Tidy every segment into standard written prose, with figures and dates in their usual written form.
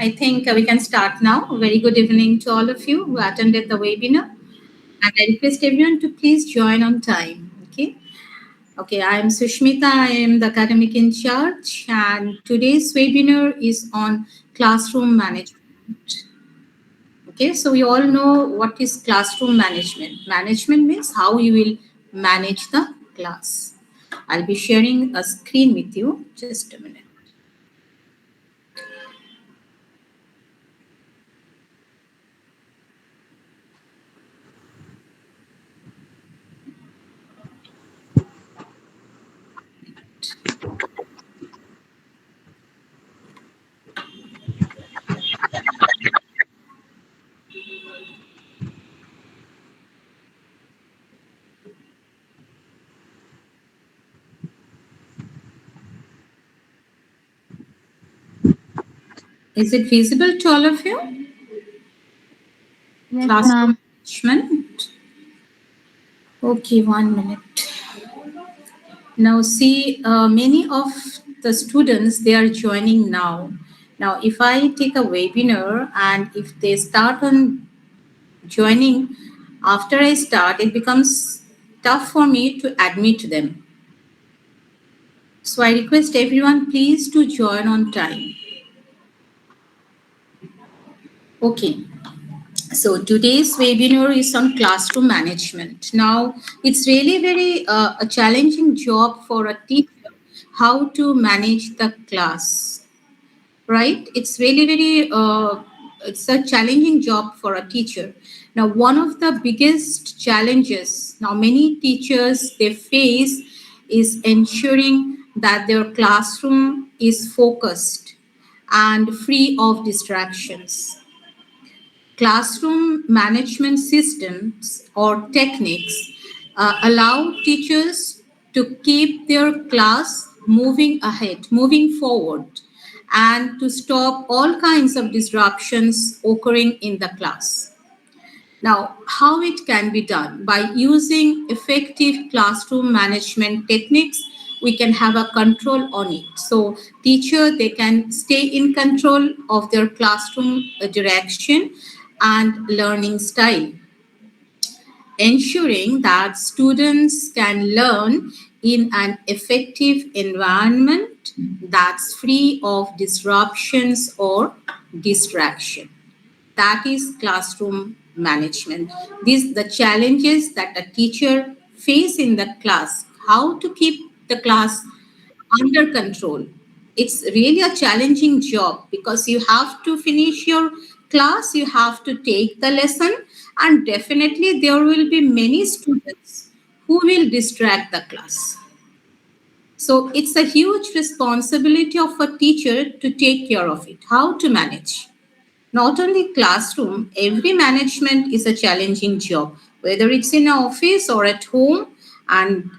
I think we can start now. Very good evening to all of you who attended the webinar. And I request everyone to please join on time. Okay. Okay, I am Sushmita. I am the academic in charge. And today's webinar is on classroom management. Okay, so we all know what is classroom management. Management means how you will manage the class. I'll be sharing a screen with you. Just a minute. Is it visible to all of you? Yes, Classroom ma'am. management. Okay, 1 minute. Now, see, many of the students, they are joining now. Now, if I take a webinar and if they start on joining after I start, it becomes tough for me to admit them. So I request everyone please to join on time. Okay. So today's webinar is on classroom management. Now, it's really very a challenging job for a teacher how to manage the class, right? It's really very it's a challenging job for a teacher. Now, one of the biggest challenges now many teachers they face is ensuring that their classroom is focused and free of distractions. Classroom management systems or techniques allow teachers to keep their class moving ahead, moving forward, and to stop all kinds of disruptions occurring in the class. Now, how it can be done? By using effective classroom management techniques, we can have a control on it. So teacher, they can stay in control of their classroom direction and learning style, ensuring that students can learn in an effective environment that's free of disruptions or distraction. That is classroom management. These the challenges that a teacher face in the class, how to keep the class under control. It's really a challenging job because you have to finish your class, you have to take the lesson, and definitely there will be many students who will distract the class. So it's a huge responsibility of a teacher to take care of it, how to manage. Not only classroom, every management is a challenging job, whether it's in an office or at home. And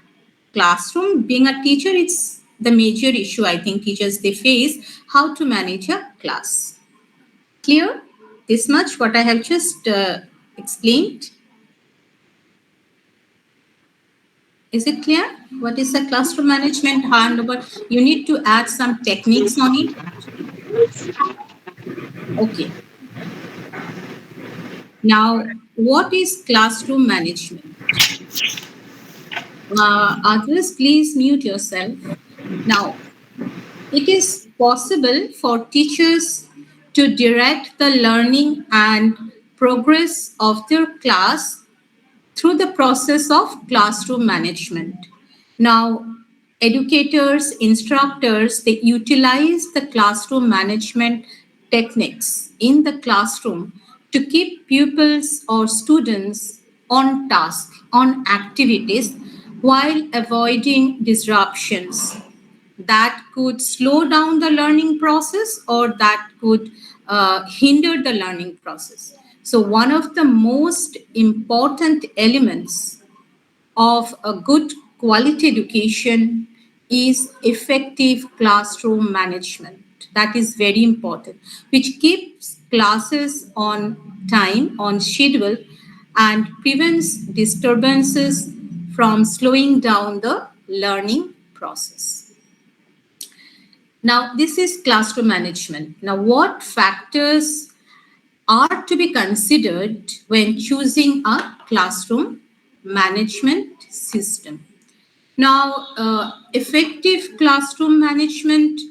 classroom, being a teacher, it's the major issue I think teachers they face, how to manage a class. Clear? This much what I have just explained. Is it clear? What is the classroom management handover? You need to add some techniques on it. Okay. Now, what is classroom management? Others, please mute yourself. Now, it is possible for teachers to direct the learning and progress of their class through the process of classroom management. Now, educators, instructors, they utilize the classroom management techniques in the classroom to keep pupils or students on task, on activities, while avoiding disruptions that could slow down the learning process or that could hinder the learning process. So, one of the most important elements of a good quality education is effective classroom management. That is very important, which keeps classes on time, on schedule, and prevents disturbances from slowing down the learning process. Now, this is classroom management. Now, what factors are to be considered when choosing a classroom management system? Now, effective classroom management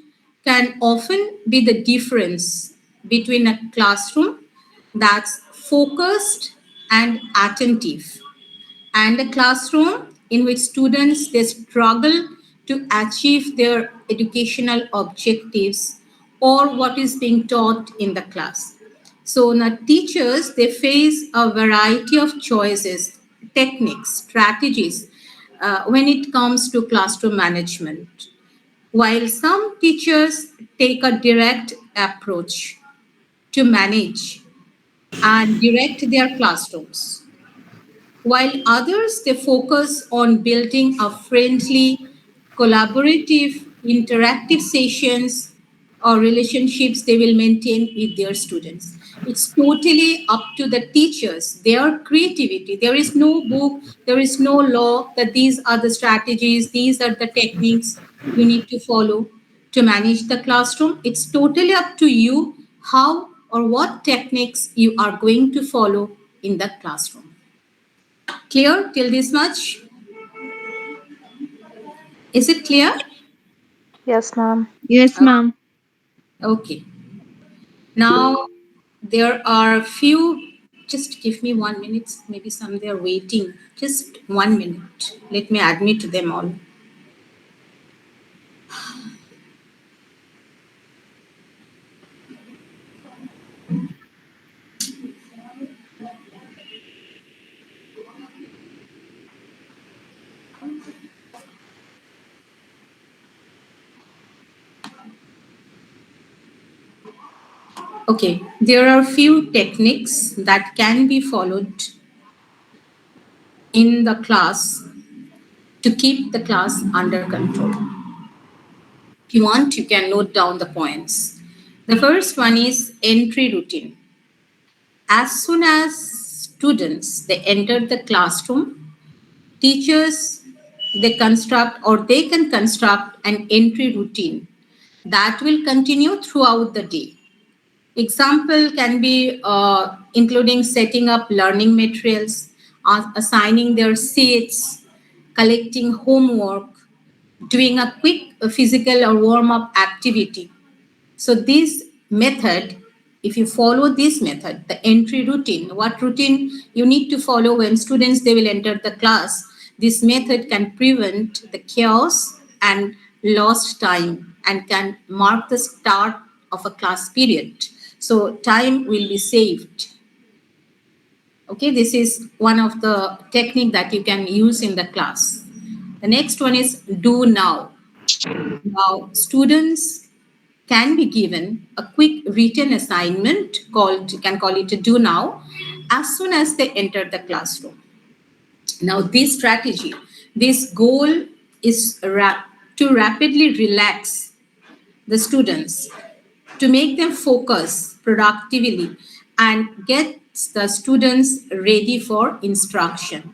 can often be the difference between a classroom that's focused and attentive and a classroom in which students they struggle to achieve their educational objectives or what is being taught in the class. So now teachers they face a variety of choices, techniques, strategies when it comes to classroom management. While some teachers take a direct approach to manage and direct their classrooms, while others they focus on building a friendly, collaborative, interactive sessions or relationships they will maintain with their students. It's totally up to the teachers, their creativity. There is no book, there is no law that these are the strategies, these are the techniques you need to follow to manage the classroom. It's totally up to you how or what techniques you are going to follow in the classroom. Clear till this much? Is it clear? Yes, ma'am. Yes, Uh, ma'am. Okay. Now there are few. Just give me 1 minute. Maybe some they are waiting. Just 1 minute. Let me admit them all. Okay. There are few techniques that can be followed in the class to keep the class under control. If you want, you can note down the points. The first one is entry routine. As soon as students they enter the classroom, teachers they construct or they can construct an entry routine that will continue throughout the day. Example can be including setting up learning materials, assigning their seats, collecting homework, doing a quick physical or warm up activity. So this method, if you follow this method, the entry routine, what routine you need to follow when students they will enter the class, this method can prevent the chaos and lost time and can mark the start of a class period. So time will be saved. Okay, this is one of the technique that you can use in the class. The next one is do now. Now, students can be given a quick written assignment called, you can call it a do now, as soon as they enter the classroom. Now, this strategy, this goal is to rapidly relax the students, to make them focus productively and get the students ready for instruction.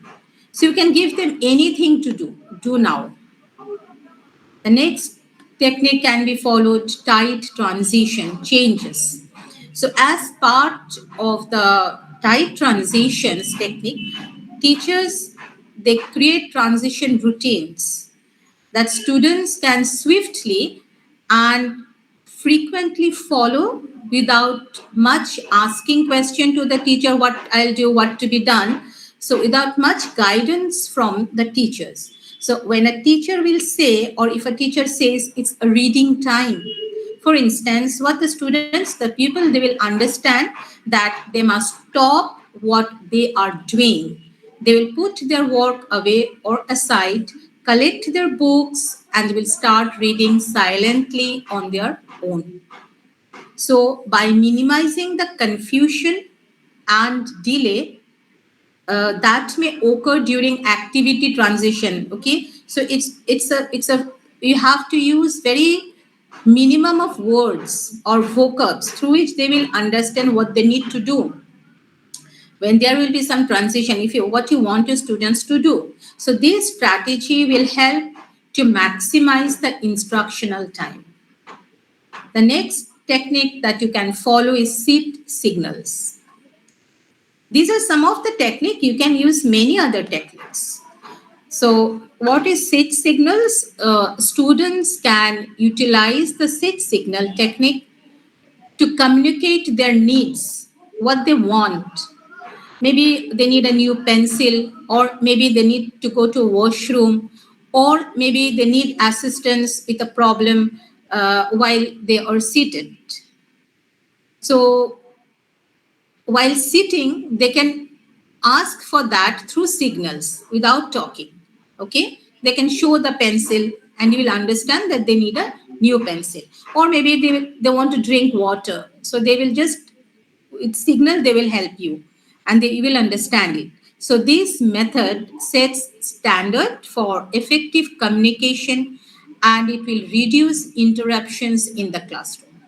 So you can give them anything to do now. The next technique can be followed tight transition changes. So, as part of the tight transitions technique, teachers they create transition routines that students can swiftly and frequently follow without much asking question to the teacher what I'll do, what to be done. So without much guidance from the teachers. So when a teacher will say, or if a teacher says it's a reading time, for instance, what the students, the people, they will understand that they must stop what they are doing. They will put their work away or aside, collect their books, and will start reading silently on their own. So, by minimizing the confusion and delay that may occur during activity transition, okay, so it's a you have to use very minimum of words or vocabs through which they will understand what they need to do when there will be some transition, if you what you want your students to do. So this strategy will help to maximize the instructional time. The next technique that you can follow is sit signals. These are some of the technique. You can use many other techniques. So, what is sit signals? Students can utilize the sit signal technique to communicate their needs, what they want. Maybe they need a new pencil, or maybe they need to go to a washroom, or maybe they need assistance with a problem while they are seated. So, while sitting, they can ask for that through signals without talking. Okay, they can show the pencil and you will understand that they need a new pencil, or maybe they want to drink water, so they will just with signal they will help you and you will understand it. So this method sets standard for effective communication and it will reduce interruptions in the classroom.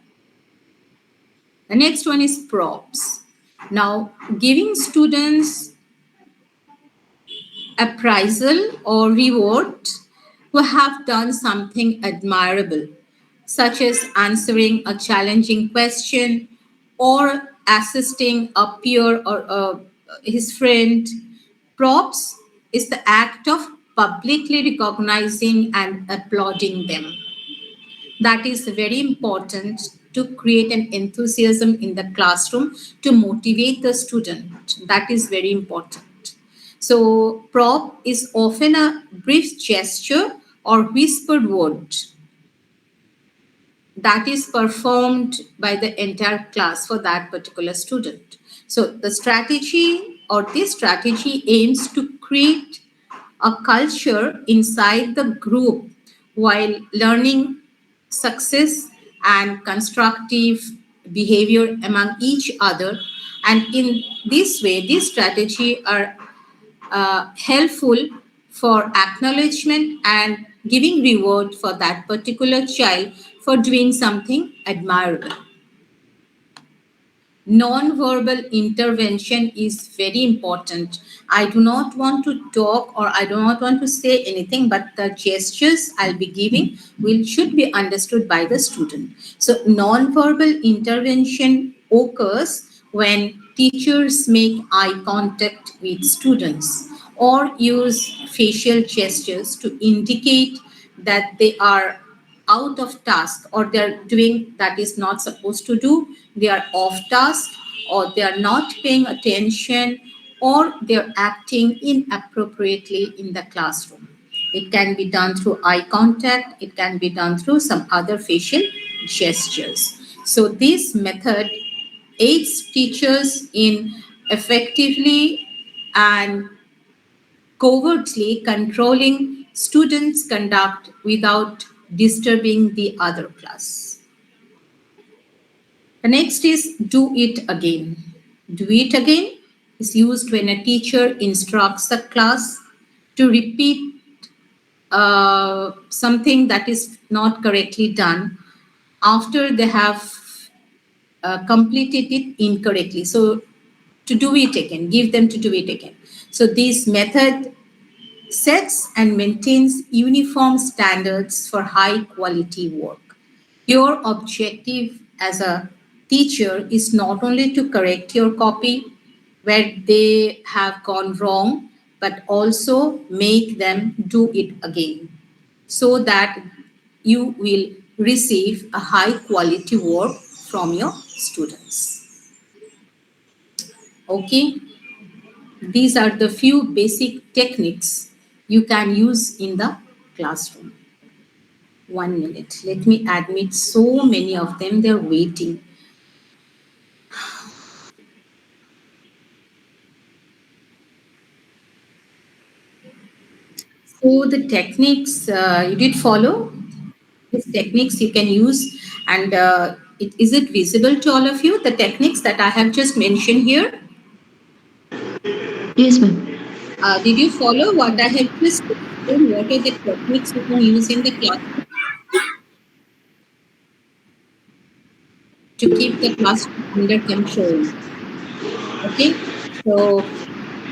The next one is props. Now, giving students appraisal or reward who have done something admirable, such as answering a challenging question or assisting a peer or his friend. Props is the act of publicly recognizing and applauding them. That is very important to create an enthusiasm in the classroom to motivate the student. That is very important. So prop is often a brief gesture or whispered word that is performed by the entire class for that particular student. So the strategy or this strategy aims to create a culture inside the group while learning success and constructive behavior among each other. And in this way, these strategy are helpful for acknowledgement and giving reward for that particular child for doing something admirable. Non-verbal intervention is very important. I do not want to talk or I do not want to say anything, but the gestures I'll be giving will should be understood by the student. So non-verbal intervention occurs when teachers make eye contact with students or use facial gestures to indicate that they are out of task or they're doing that is not supposed to do, they are off task or they are not paying attention or they're acting inappropriately in the classroom. It can be done through eye contact, it can be done through some other facial gestures. So this method aids teachers in effectively and covertly controlling students' conduct without disturbing the other class. The next is do it again. Do it again is used when a teacher instructs a class to repeat something that is not correctly done after they have completed it incorrectly. So to do it again, give them to do it again. So this method sets and maintains uniform standards for high quality work. Your objective as a teacher is not only to correct your copy where they have gone wrong, but also make them do it again so that you will receive a high quality work from your students. Okay, these are the few basic techniques you can use in the classroom. 1 minute. Let me admit so many of them, they're waiting. So the techniques you did follow, these techniques you can use and is it visible to all of you, the techniques that I have just mentioned here? Yes, ma'am. Did you follow what I have just explained? What are the techniques you can use in the classroom to keep the classroom under control? Okay, so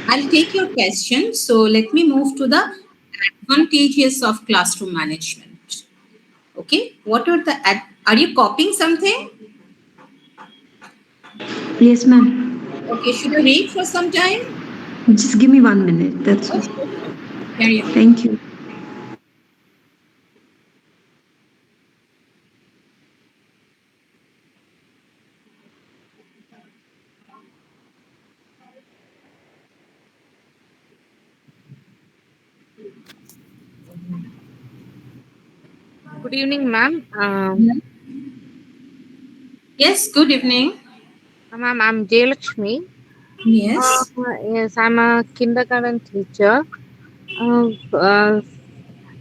I'll take your question. So let me move to the advantages of classroom management. Okay, what are the Are you copying something? Yes, ma'am. Okay, should I wait for some time? Just give me 1 minute. That's Oh, all. sure, sure. Carry on. Thank you. Good evening, ma'am. Yes, good evening. Ma'am, I'm Jayalakshmi. Uh, Yes. yes, I'm a kindergarten teacher. Uh, uh,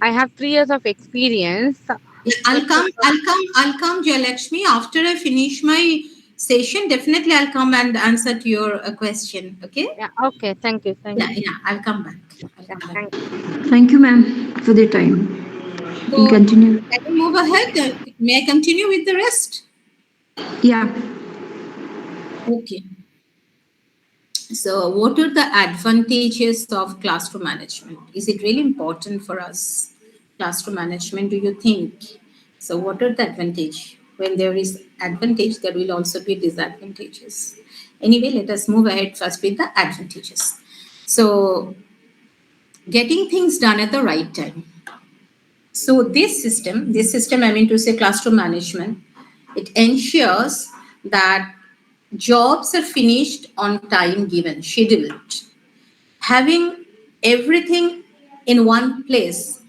I have 3 years of experience. Yeah, But I'll come, Jayalakshmi. After I finish my session, definitely I'll come and answer to your question. Okay? yeah, okay. Thank you. Thank Yeah, you. yeah, I'll come back. I'll Yeah, come back. thank you. Thank you, ma'am, for the time. You can So, continue. can we move ahead? May I continue with the rest? Yeah. Okay. So, what are the advantages of classroom management? Is it really important for us? Classroom management, do you think? So, what are the advantage? When there is advantage, there will also be disadvantages. Anyway, let us move ahead first with the advantages. So, getting things done at the right time. So, this system, I mean to say classroom management, it ensures that jobs are finished on time given, scheduled. Having everything in one place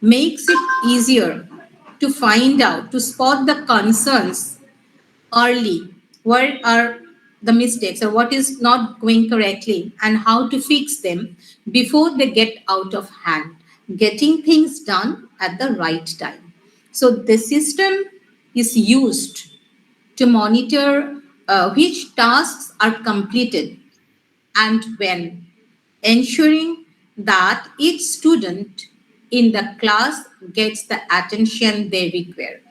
makes it easier to find out, to spot the concerns early. Where are the mistakes or what is not going correctly and how to fix them before they get out of hand. Getting things done at the right time. So the system is used to monitor which tasks are completed and when, ensuring that each student in the class gets the attention they require.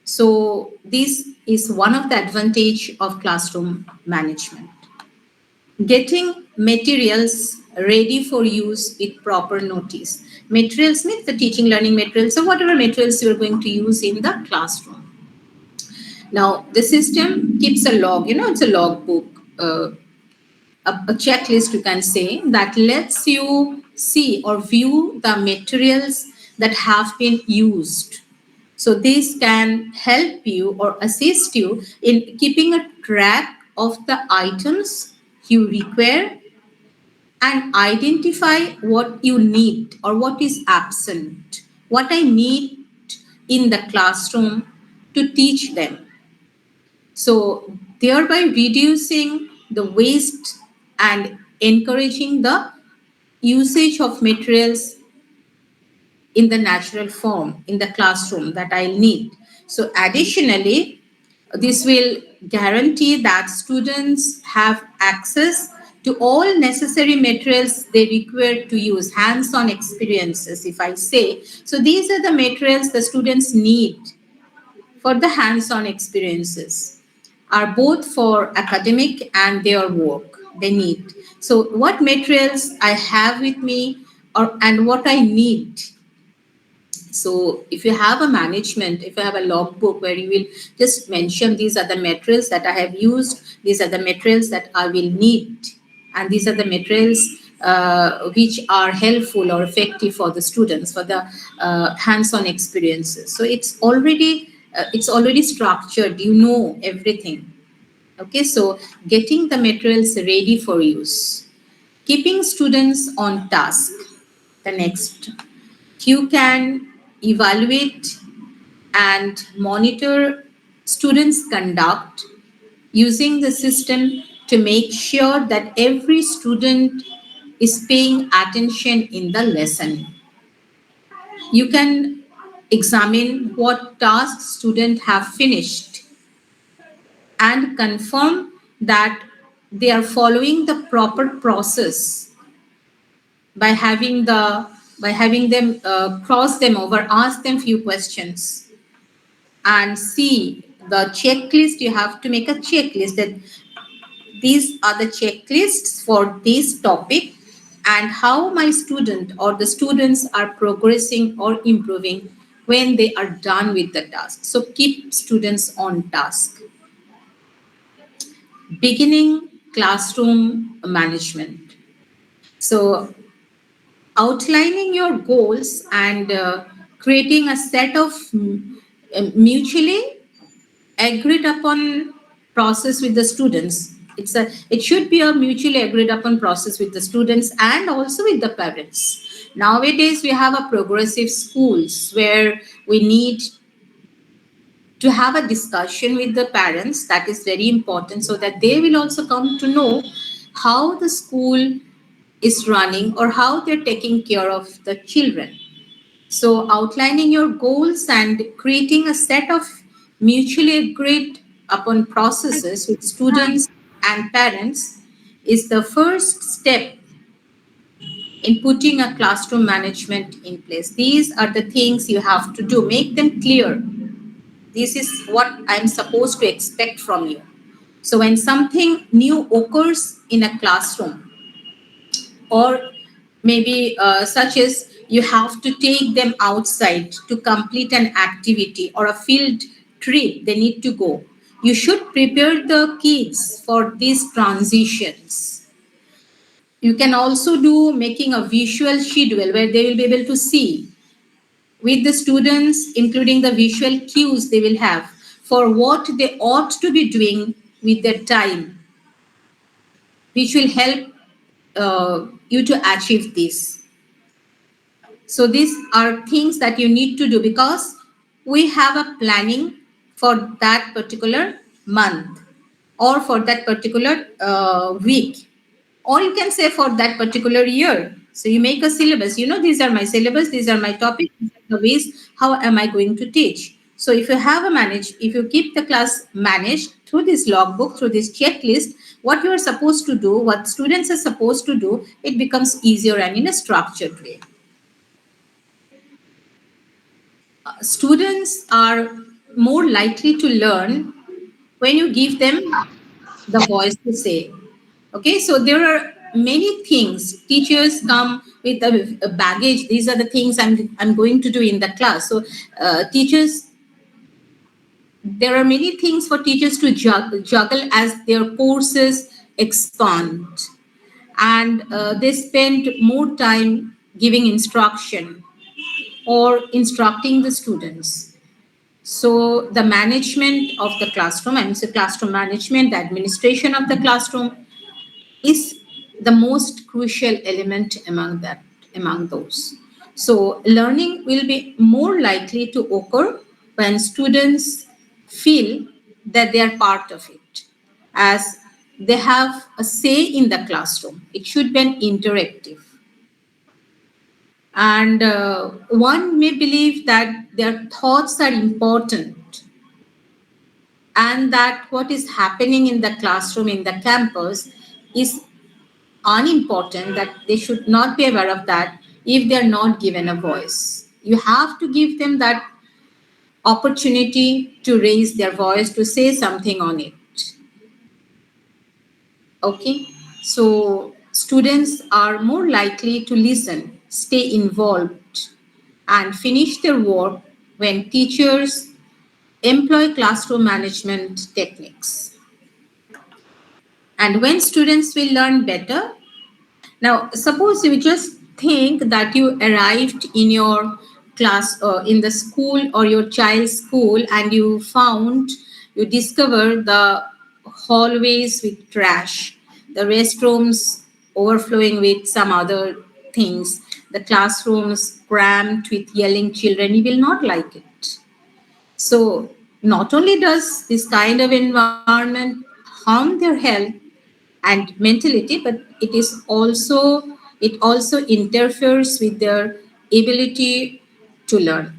So this is one of the advantage of classroom management. Getting materials ready for use with proper notice. Materials means the teaching learning materials or whatever materials you are going to use in the classroom. Now the system keeps a log, it's a log book. A checklist you can say that lets you see or view the materials that have been used. So this can help you or assist you in keeping a track of the items you require and identify what you need or what is absent, what I need in the classroom to teach them. So, thereby reducing the waste and encouraging the usage of materials in the natural form in the classroom that I'll need. So, additionally, this will guarantee that students have access to all necessary materials they require to use hands on experiences, if I say. So, these are the materials the students need for the hands-on experiences are both for academic and their work they need. So what materials I have with me or and what I need. So if you have a management, if you have a logbook where you will just mention these are the materials that I have used, these are the materials that I will need, and these are the materials which are helpful or effective for the students for the hands-on experiences. So it's already structured. You know everything. Okay, so getting the materials ready for use, keeping students on task. The next you can evaluate and monitor students' conduct using the system to make sure that every student is paying attention in the lesson. You can examine what tasks students have finished and confirm that they are following the proper process by having them cross them over, ask them few questions, and see the checklist. You have to make a checklist that these are the checklists for this topic and how my student or the students are progressing or improving when they are done with the task. So keep students on task. Beginning classroom management. So outlining your goals and creating a set of mutually agreed upon process with the students. It should be a mutually agreed upon process with the students and also with the parents. Nowadays we have a progressive schools where we need to have a discussion with the parents. That is very important, so that they will also come to know how the school is running or how they're taking care of the children. So, outlining your goals and creating a set of mutually agreed upon processes with students and parents is the first step in putting a classroom management in place. These are the things you have to do. Make them clear. This is what I'm supposed to expect from you. So, when something new occurs in a classroom, or maybe such as you have to take them outside to complete an activity or a field trip they need to go, you should prepare the kids for these transitions. You can also do making a visual schedule where they will be able to see with the students, including the visual cues they will have for what they ought to be doing with their time, which will help you to achieve this. So these are things that you need to do because we have a planning for that particular month or for that particular week, or you can say for that particular year. So you make a syllabus. You know, these are my syllabus, these are my topics, these are the ways how am I going to teach. So if you have a manage, if you keep the class managed through this logbook, through this checklist, what you are supposed to do, what students are supposed to do, it becomes easier and in a structured way. Students are more likely to learn when you give them the voice to say. Okay, so there are many things. Teachers come with a baggage. These are the things I'm going to do in the class. So, teachers, there are many things for teachers to juggle as their courses expand, and they spend more time giving instruction or instructing the students. So the management of the classroom, and so classroom management, the administration of the classroom is the most crucial element among those. So learning will be more likely to occur when students feel that they are part of it, as they have a say in the classroom. It should be an interactive. And one may believe that their thoughts are important and that what is happening in the classroom, in the campus, is unimportant, that they should not be aware of that if they are not given a voice. You have to give them that opportunity to raise their voice, to say something on it. Okay? So, students are more likely to listen, stay involved, and finish their work when teachers employ classroom management techniques. And when students will learn better. Now, suppose you just think that you arrived in your class or in the school or your child's school, and you discover the hallways with trash, the restrooms overflowing with some other things, the classrooms crammed with yelling children. You will not like it. So, not only does this kind of environment harm their health and mentality, but it also interferes with their ability to learn.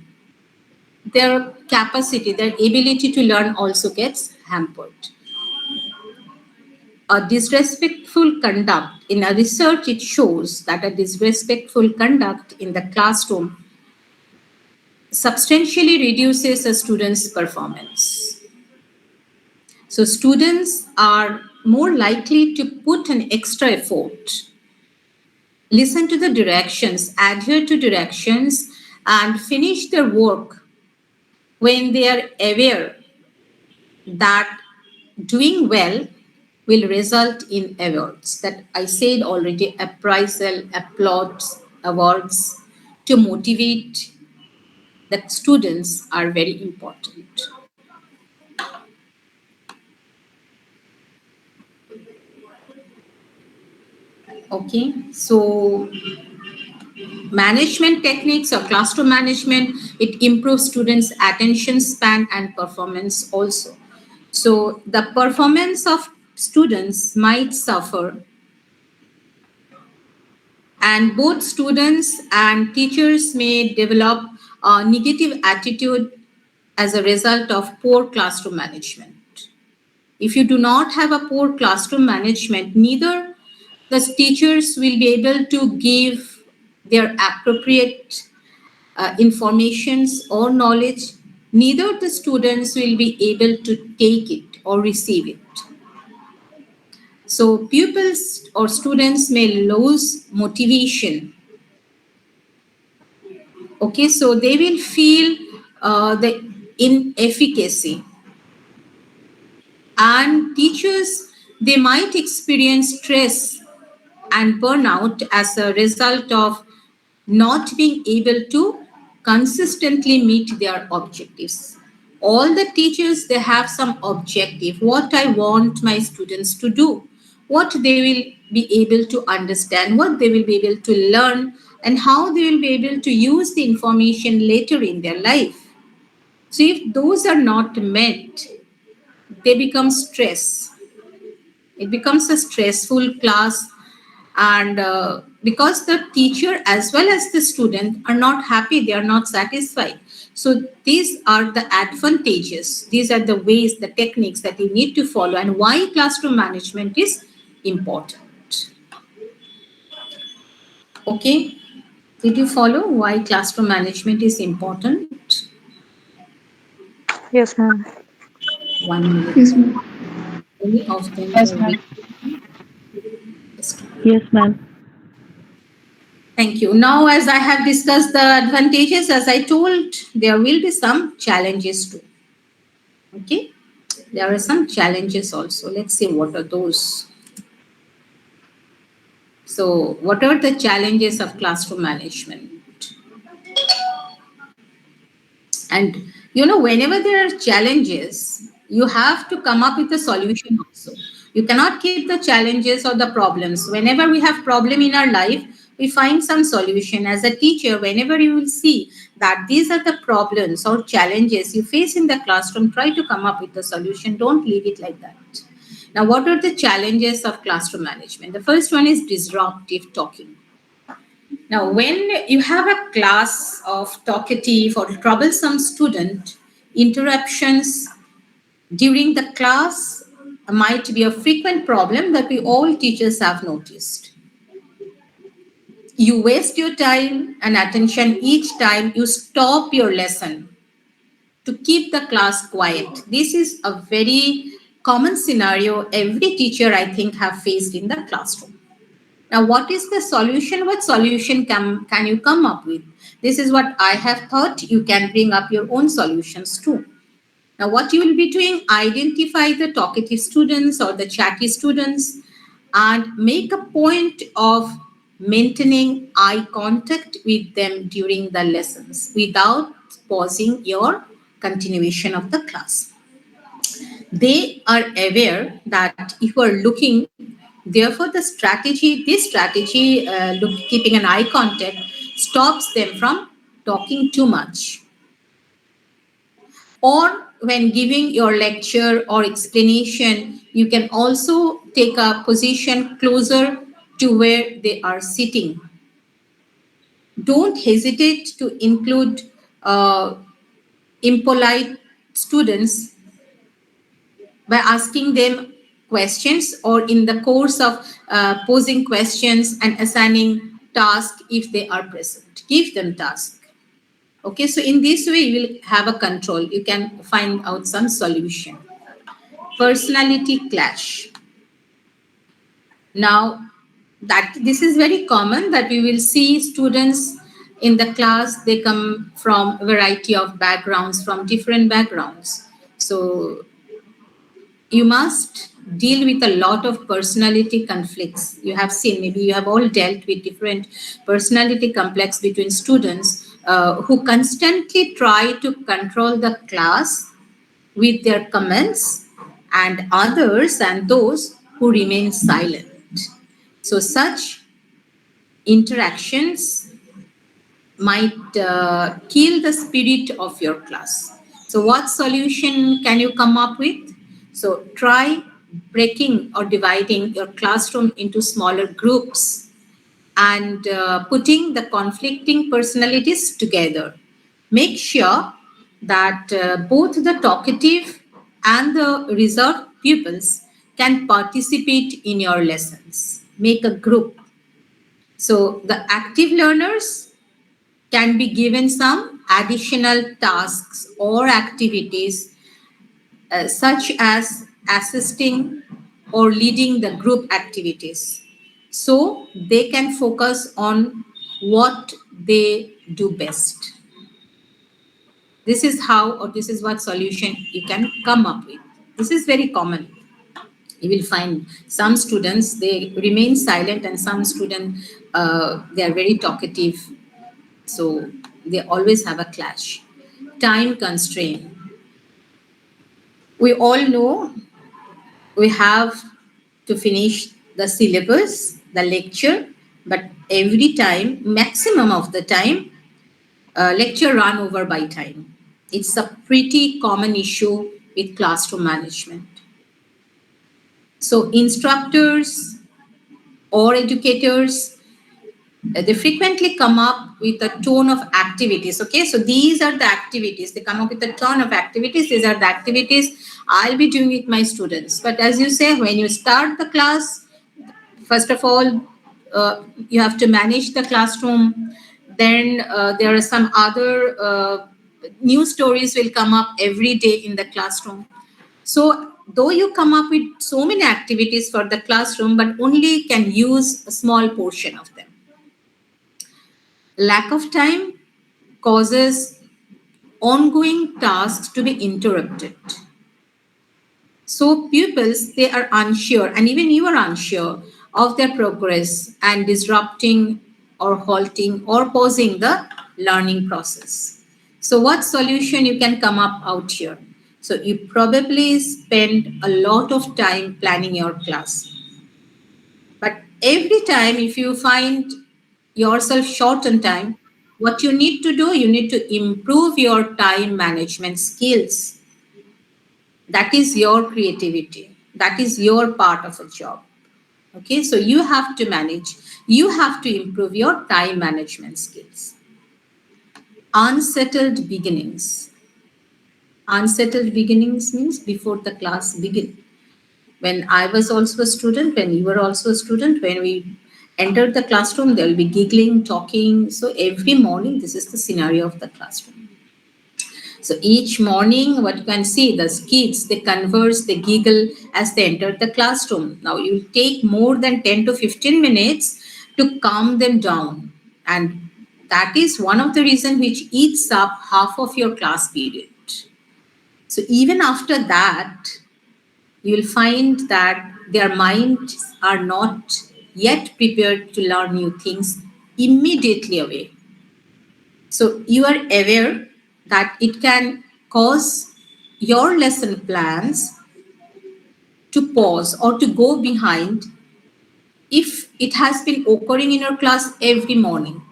Their capacity, their ability to learn also gets hampered. A disrespectful conduct in a research, it shows that a disrespectful conduct in the classroom substantially reduces a student's performance. So students are more likely to put an extra effort, listen to the directions, adhere to directions, and finish their work when they are aware that doing well will result in awards. That I said already, appraisal, applause, awards to motivate that students are very important. Okay, so management techniques or classroom management, it improves students' attention span and performance also. So the performance of students might suffer, and both students and teachers may develop a negative attitude as a result of poor classroom management. If you do not have a poor classroom management, neither the teachers will be able to give their appropriate informations or knowledge, neither the students will be able to take it or receive it. So pupils or students may lose motivation. Okay, so they will feel the inefficacy, and teachers, they might experience stress and burnout as a result of not being able to consistently meet their objectives. All the teachers, they have some objective, what I want my students to do, what they will be able to understand, what they will be able to learn, and how they will be able to use the information later in their life. So if those are not met, they become stress. It becomes a stressful class, and because the teacher as well as the student are not happy, they are not satisfied. So these are the advantages, these are the ways, the techniques that you need to follow, and why classroom management is important. Okay, did you follow why classroom management is important? Yes, ma'am. 1 minute. Yes, ma'am. Any of them Yes, were ma'am. weak. Yes, ma'am. Thank you. Now, as I have discussed the advantages, as I told, there will be some challenges too. Okay, there are some challenges also. Let's see what are those. So, what are the challenges of classroom management? And whenever there are challenges, you have to come up with a solution also. You cannot keep the challenges or the problems. Whenever we have problem in our life, we find some solution. As a teacher, whenever you will see that these are the problems or challenges you face in the classroom, try to come up with a solution. Don't leave it like that. Now, what are the challenges of classroom management? The first one is disruptive talking. Now, when you have a class of talkative or troublesome student, interruptions during the class might be a frequent problem that we all teachers have noticed. You waste your time and attention each time you stop your lesson to keep the class quiet. This is a very common scenario every teacher, I think, have faced in the classroom. Now, what is the solution? What solution can you come up with? This is what I have thought. You can bring up your own solutions too. Now, what you will be doing, identify the talkative students or the chatty students and make a point of maintaining eye contact with them during the lessons without pausing your continuation of the class. They are aware that if you are looking, therefore this strategy, keeping an eye contact, stops them from talking too much. Or when giving your lecture or explanation, you can also take a position closer to where they are sitting. Don't hesitate to include uh, impolite students by asking them questions, or in the course of posing questions and assigning tasks if they are present. Give them tasks. Okay, so in this way you will have a control. You can find out some solution. Personality clash. Now, that this is very common that we will see students In the class, they come from a variety of backgrounds, from different backgrounds. So you must deal with a lot of personality conflicts. You have seen, maybe you have all dealt with different personality complex between students who constantly try to control the class with their comments, and others and those who remain silent. So such interactions might kill the spirit of your class. So, what solution can you come up with? So, try breaking or dividing your classroom into smaller groups and putting the conflicting personalities together. Make sure that both the talkative and the reserved pupils can participate in your lessons. Make a group. So, the active learners can be given some additional tasks or activities, such as assisting or leading the group activities, so they can focus on what they do best. This is how, or this is what solution you can come up with. This is very common. You will find some students, they remain silent, and some students, they are very talkative. So they always have a clash. Time constraint. We all know we have to finish the syllabus, the lecture, but every time, maximum of the time, lecture run over by time. It's a pretty common issue with classroom management. So instructors or educators, they frequently come up with a tone of activities. Okay, so these are the activities. They come up with a ton of activities. These are the activities I'll be doing with my students. But as you say, when you start the class, first of all, you have to manage the classroom. Then there are some other new stories will come up every day in the classroom. So though you come up with so many activities for the classroom, but only can use a small portion of them. Lack of time causes ongoing tasks to be interrupted. So pupils, they are unsure, and even you are unsure of their progress and disrupting or halting or pausing the learning process. So what solution you can come up out here? So you probably spend a lot of time planning your class. But every time, if you find yourself short on time, what you need to do, you need to improve your time management skills. That is your creativity. That is your part of a job. Okay, so you have to manage, you have to improve your time management skills. Unsettled beginnings. Unsettled beginnings means before the class begin. When I was also a student, when you were also a student, when we entered the classroom, there will be giggling, talking. So every morning, this is the scenario of the classroom. So each morning, what you can see, the kids, they converse, they giggle as they enter the classroom. Now you take more than 10 to 15 minutes to calm them down. And that is one of the reasons which eats up half of your class period. So even after that, you will find that their minds are not yet prepared to learn new things immediately away. So you are aware that it can cause your lesson plans to pause or to go behind if it has been occurring in your class every morning.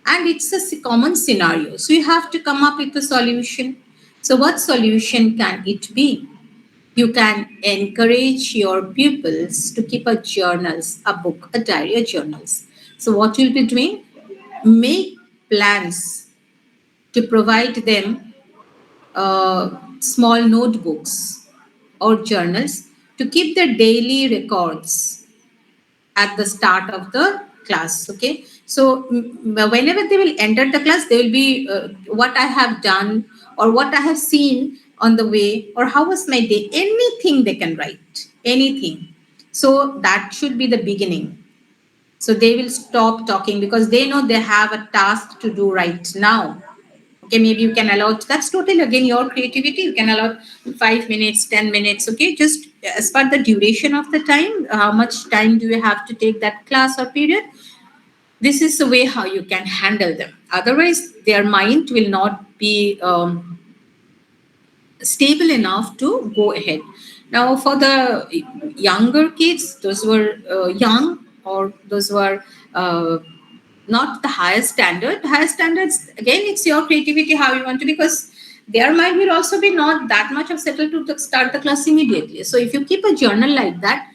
And it's a common scenario. So you have to come up with a solution. So, what solution can it be? You can encourage your pupils to keep a journals, a book, a diary, a journals. So what you'll be doing? Make plans to provide them small notebooks or journals to keep their daily records at the start of the class. Okay, so whenever they will enter the class, they will be what I have done or what I have seen on the way, or how was my day, anything they can write, anything. So that should be the beginning. So they will stop talking because they know they have a task to do right now. Okay, maybe you can allow, that's totally again your creativity. You can allow 5 minutes, 10 minutes. Okay, just as per the duration of the time, how much time do you have to take that class or period? This is the way how you can handle them. Otherwise, their mind will not be stable enough to go ahead. Now, for the younger kids, those who are young or those who are not the highest standard, higher standards, again, it's your creativity, how you want to, because their mind will also be not that much of settled to start the class immediately. So if you keep a journal like that,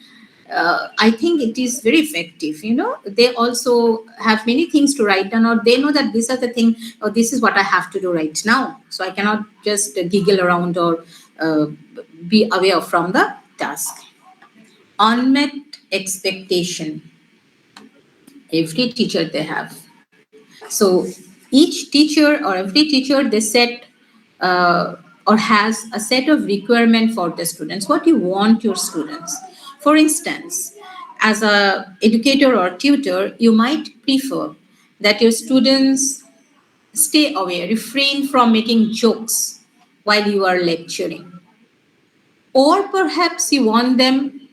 I think it is very effective. You know, they also have many things to write down, or they know that these are the thing, or this is what I have to do right now. So I cannot just giggle around or uh, be away from the task. Unmet expectation. Every teacher they have. So each teacher or every teacher they set or has a set of requirement for the students. What you want your students. For instance, as a educator or tutor, you might prefer that your students stay away, refrain from making jokes while you are lecturing. Or perhaps you want them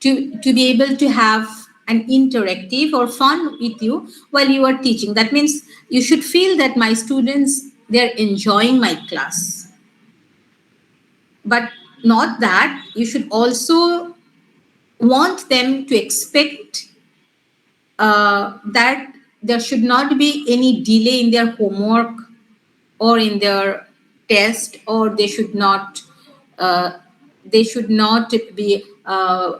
to be able to have an interactive or fun with you while you are teaching. That means you should feel that my students, they're enjoying my class. But not that, you should also want them to expect that there should not be any delay in their homework or in their test, or uh, they should not be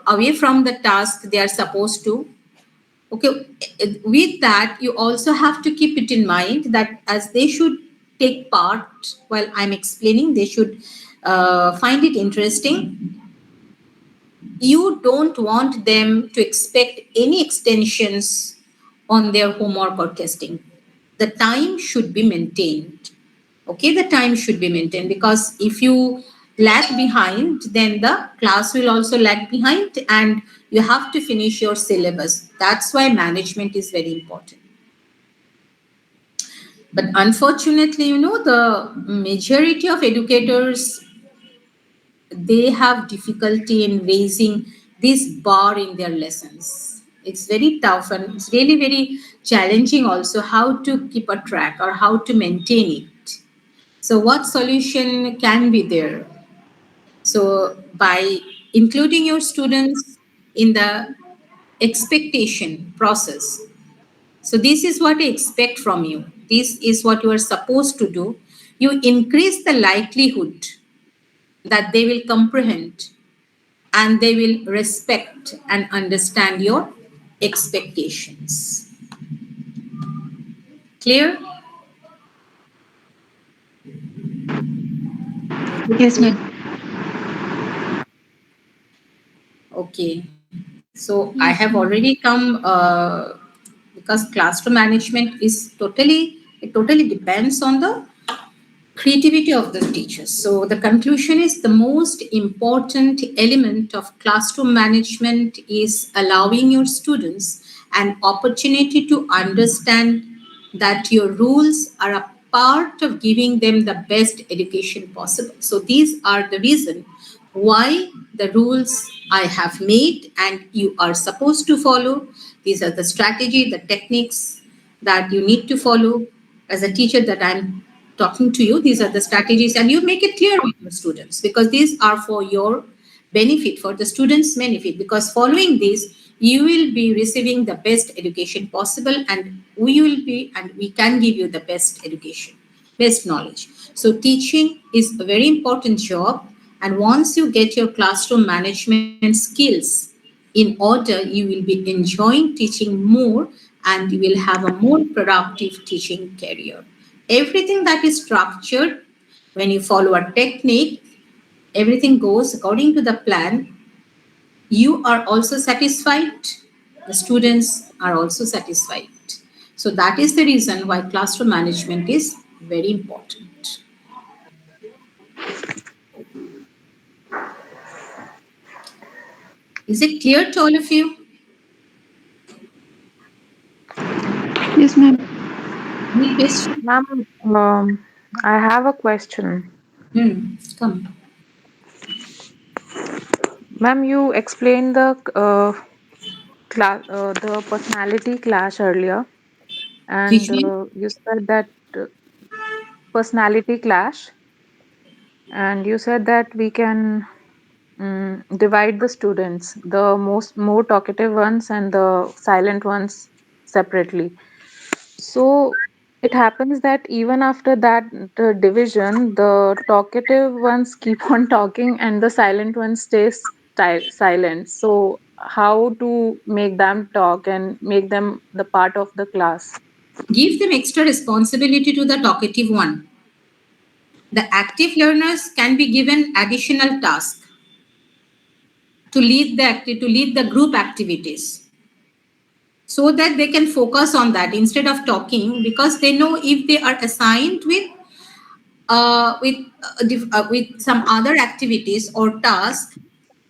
away from the task they are supposed to. Okay, with that, you also have to keep it in mind that as they should take part while I'm explaining, they should find it interesting. You don't want them to expect any extensions on their homework or testing. The time should be maintained. Okay, the time should be maintained, because if you lag behind, then the class will also lag behind and you have to finish your syllabus. That's why management is very important. But unfortunately, you know, the majority of educators, they have difficulty in raising this bar in their lessons. It's very tough and it's really very challenging also how to keep a track or how to maintain it. So what solution can be there? So by including your students in the expectation process. So this is what I expect from you. This is what you are supposed to do. You increase the likelihood that they will comprehend and they will respect and understand your expectations. Clear? Is it Yes, clear? ma'am. Okay. So I have already come because classroom management is totally depends on the creativity of the teachers. So the conclusion is the most important element of classroom management is allowing your students an opportunity to understand that your rules are a part of giving them the best education possible. So these are the reason why the rules I have made and you are supposed to follow. These are the strategy, the techniques that you need to follow as a teacher that I'm talking to you. These are the strategies, and you make it clear with your students because these are for your benefit, for the students' benefit. Because following this, you will be receiving the best education possible, and we can give you the best education, best knowledge. So, teaching is a very important job, and once you get your classroom management skills in order, you will be enjoying teaching more and you will have a more productive teaching career. Everything that is structured, when you follow a technique, everything goes according to the plan. You are also satisfied, the students are also satisfied. So, that is the reason why classroom management is very important. Is it clear to all of you? Question? Ma'am, I have a question. Come. Ma'am, you explained the personality clash earlier, and Usually, you said that personality clash, and you said that we can divide the students, the most more talkative ones and the silent ones separately. So it happens that even after that division, the talkative ones keep on talking and the silent ones stay silent. So how to make them talk and make them the part of the class? give them extra responsibility to the talkative one. The active learners can be given additional tasks to lead the group activities so that they can focus on that instead of talking, because they know if they are assigned with some other activities or tasks,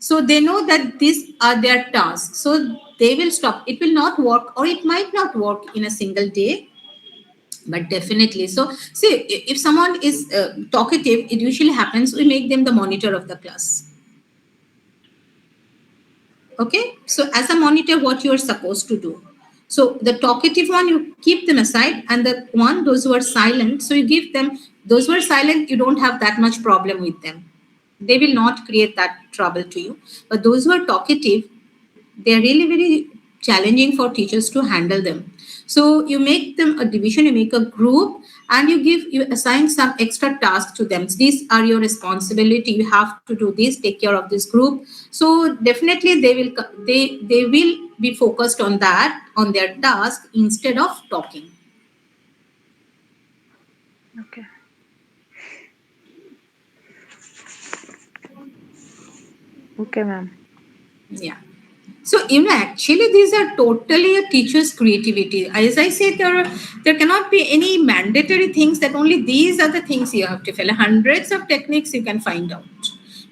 so they know that these are their tasks, so they will stop. It will not work, or it might not work in a single day, but definitely. So see, if someone is talkative, it usually happens we make them the monitor of the class. Okay, so as a monitor, what you are supposed to do. So the talkative one, you keep them aside, and the one, those who are silent, so you give them, those who are silent, you don't have that much problem with them. They will not create that trouble to you. But those who are talkative, they are really very challenging for teachers to handle them. So you make them a division, you make a group, and you assign some extra tasks to them. These are your responsibility, you have to do this, take care of this group. So definitely they will be focused on that, on their task, instead of talking. Okay. Okay, ma'am. Yeah. So, actually, these are totally a teacher's creativity. As I said, there cannot be any mandatory things that only these are the things you have to follow. Hundreds of techniques you can find out.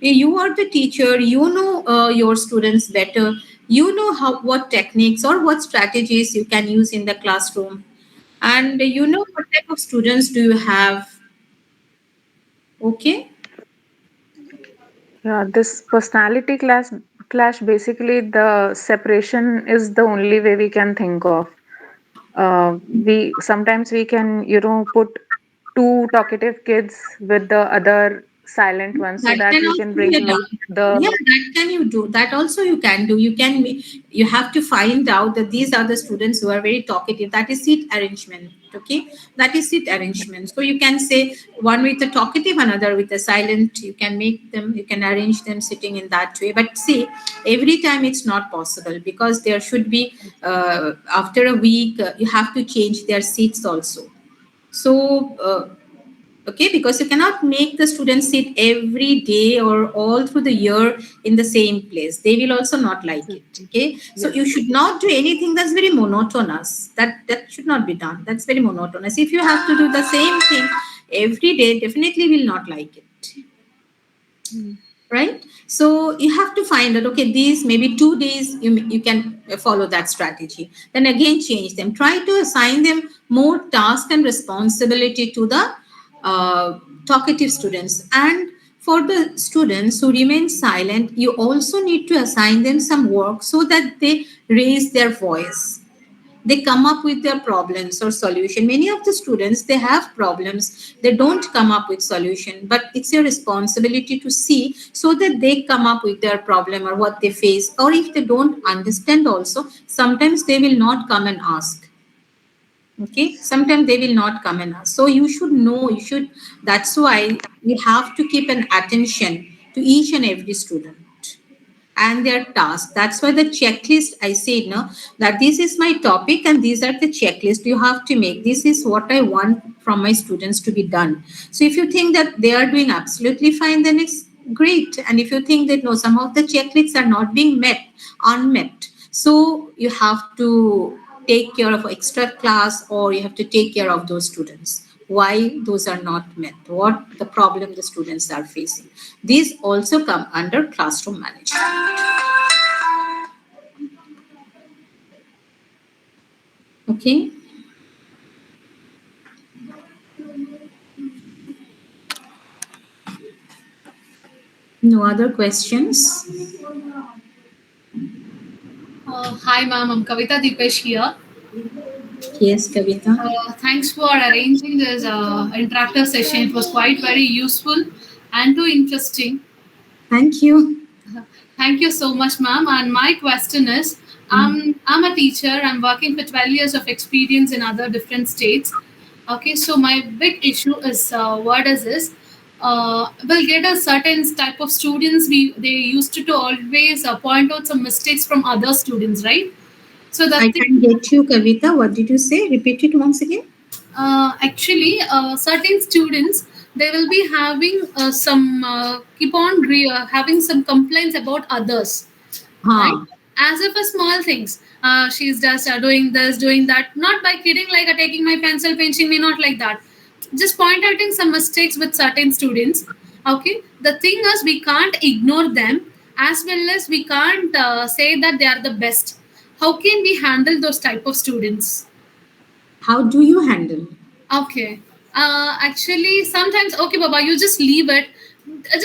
You are the teacher. You know your students better. You know what techniques or what strategies you can use in the classroom, and you know what type of students do you have. Okay. Yeah, this personality clash basically the separation is the only way we can think of. We sometimes we can put two talkative kids with the other silent ones so That that can we can also bring be out done. Yeah, the that can you do. That also you can do. You have to find out that these are the students who are very talkative. That is seat arrangement. Okay, that is seat arrangement. So you can say one with the talkative, another with the silent. You can make them. You can arrange them sitting in that way. But see, every time it's not possible, because there should be after a week you have to change their seats also. So okay, because you cannot make the students sit every day or all through the year in the same place, they will also not like it. Okay, so you yes. should not do anything that's very monotonous. That should not be done. That's very monotonous. If you have to do the same thing every day, definitely will not like it, Mm. right? So you have to find out, okay, these maybe 2 days you can follow that strategy, then again change them, try to assign them more task and responsibility to the talkative students. And for the students who remain silent, you also need to assign them some work so that they raise their voice, they come up with their problems or solution. Many of the students, they have problems, they don't come up with solution, but it's your responsibility to see so that they come up with their problem or what they face. Or if they don't understand also, sometimes they will not come and ask. Okay, sometimes they will not come and ask, so you should know, you should, that's why you have to keep an attention to each and every student and their task. That's why the checklist I said, no, that this is my topic and these are the checklist you have to make. This is what I want from my students to be done. So if you think that they are doing absolutely fine, then it's great. And if you think that no, some of the checklists are not being unmet, so you have to take care of extra class, or you have to take care of those students. Why those are not met? What the problem the students are facing? These also come under classroom management. Okay. No other questions? Hi, ma'am. I'm Kavita Dipesh here. Yes, Kavita. Thanks for arranging this interactive session. It was quite very useful and too interesting. Thank you. Thank you so much, ma'am. And my question is, I'm a teacher. I'm working for 12 years of experience in other different states. Okay, so my big issue is what is this? We'll get a certain type of students. They used to always point out some mistakes from other students, right? So the I thing can get you, Kavita. What did you say? Repeat it once again. actually certain students they will be having some keep on having some complaints about others, right? Huh. As if a small things, she's just doing this doing that, not by kidding like taking my pencil pinching me, not like that, just point out some mistakes with certain students. Okay, the thing is we can't ignore them, as well as we can't say that they are the best. How can we handle those type of students? How do you handle? Okay. Actually, sometimes, okay, Baba, you just leave it,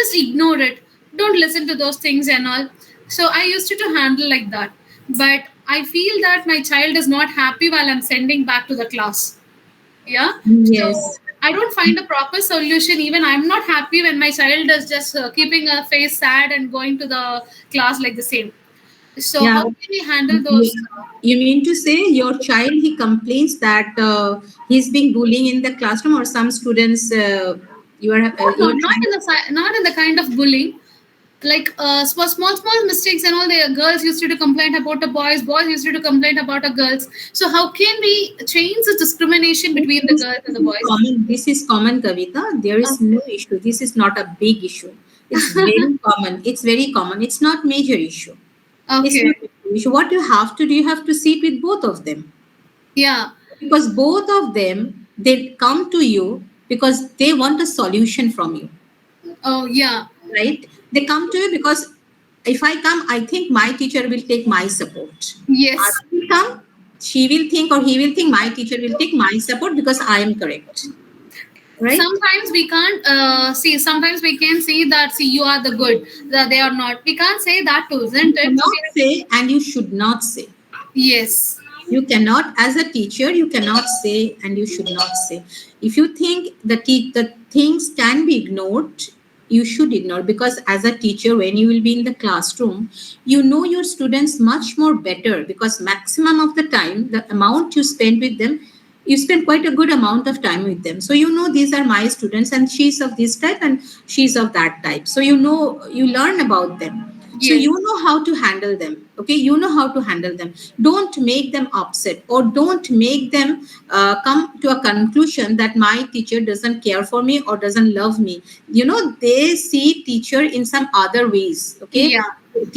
just ignore it. Don't listen to those things and all. So I used to handle like that. But I feel that my child is not happy while I'm sending back to the class. Yeah. So Yes. I don't find a proper solution. Even I'm not happy when my child is just keeping a face sad and going to the class like the same. So Yeah. how can we handle those? You mean to say your child he complains that he's being bullying in the classroom or some students you No, are not trying. in the not in the kind of bullying. Like small mistakes and all, the girls used to complain about the boys used to complain about the girls. So how can we change the discrimination between the This girls and this the is boys? common. This is common, Kavita. There is Okay. no issue. This is not a big issue. It's very common. It's very common. It's not major issue. It's Okay. not major issue. What you have to do, you have to sit with both of them, Yeah. because both of them they come to you because they want a solution from you, Oh yeah. right? They come to you because if I come, I think my teacher will take my support. Yes. Other will come, she will think or he will think my teacher will take my support because I am correct, right? Sometimes we can't see. Sometimes we can see that. See, you are the good. That they are not. We can't say that too, You isn't it? cannot say and you should not say. Yes. You cannot, as a teacher, you cannot say and you should not say. If you think the things can be ignored, you should ignore, because as a teacher, when you will be in the classroom, you know your students much more better, because maximum of the time, the amount you spend with them, you spend quite a good amount of time with them. So you know these are my students and she's of this type and she's of that type. So you know, you learn about them, so Yes. you know how to handle them. Okay, you know how to handle them. Don't make them upset or don't make them come to a conclusion that my teacher doesn't care for me or doesn't love me. You know, they see teacher in some other ways. Okay, Yeah.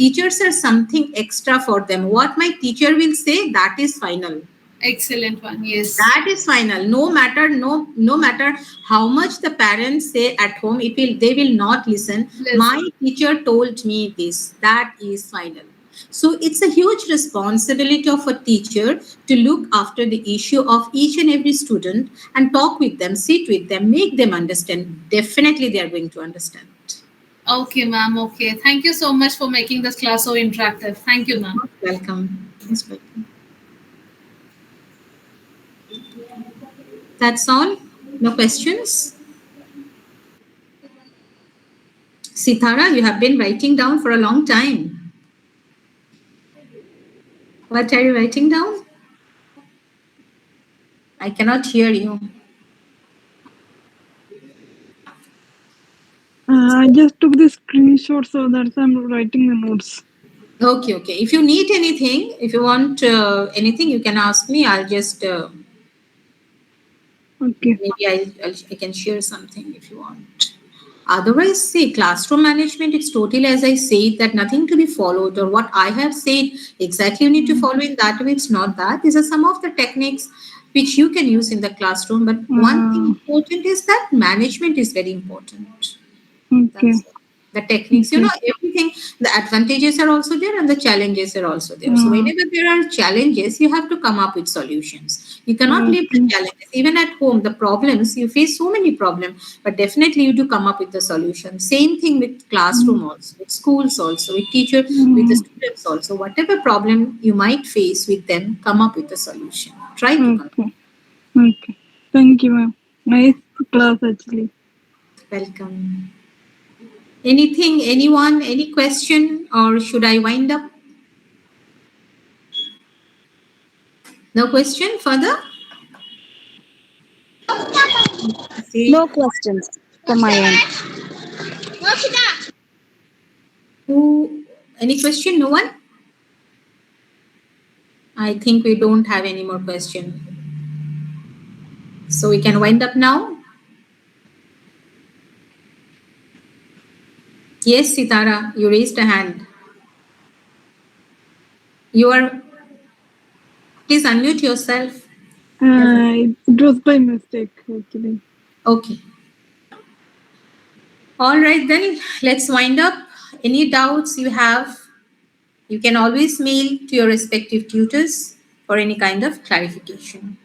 teachers are something extra for them. What my teacher will say, that is final. Excellent one. Yes. That is final. No matter how much the parents say at home, it will they will not listen. My Listen. teacher told me this. That is final. So it's a huge responsibility of a teacher to look after the issue of each and every student and talk with them, sit with them, make them understand. Definitely they are going to understand. Okay, ma'am. Okay. Thank you so much for making this class so interactive. Thank you, ma'am. Most welcome. Most welcome. That's all. No questions. Sithara, you have been writing down for a long time. What are you writing down? I cannot hear you. I just took the screenshot, so that's I'm writing the notes. Okay, okay. If you need anything, if you want anything, you can ask me. I'll just Okay. maybe I can share something if you want. Otherwise, see, classroom management, it's totally as I said, that nothing to be followed, or what I have said exactly you need to follow in that way. It's not that. These are some of the techniques which you can use in the classroom. But one thing Uh, important is that management is very important. okay. That's it. The techniques, Okay. everything, the advantages are also there and the challenges are also there. So Uh, whenever there are challenges, you have to come up with solutions. You cannot leave the okay. challenges. Even at home, the problems, you face so many problems, but definitely you do come up with the solution. Same thing with classroom Mm, also, with schools also, with teacher, with the mm, students also. Whatever problem you might face with them, come up with a solution. Try to come. okay. Okay. Thank you, ma'am. Nice class actually. Welcome. Anything, anyone, any question, or should I wind up? No question further? See, No questions from my end. who, any question? No one? I think we don't have any more question. So we can wind up now. Yes, Sitara, you raised a hand. You are, please unmute yourself. Yes. It was by mistake actually. Okay. All right, then let's wind up. Any doubts you have, you can always mail to your respective tutors for any kind of clarification.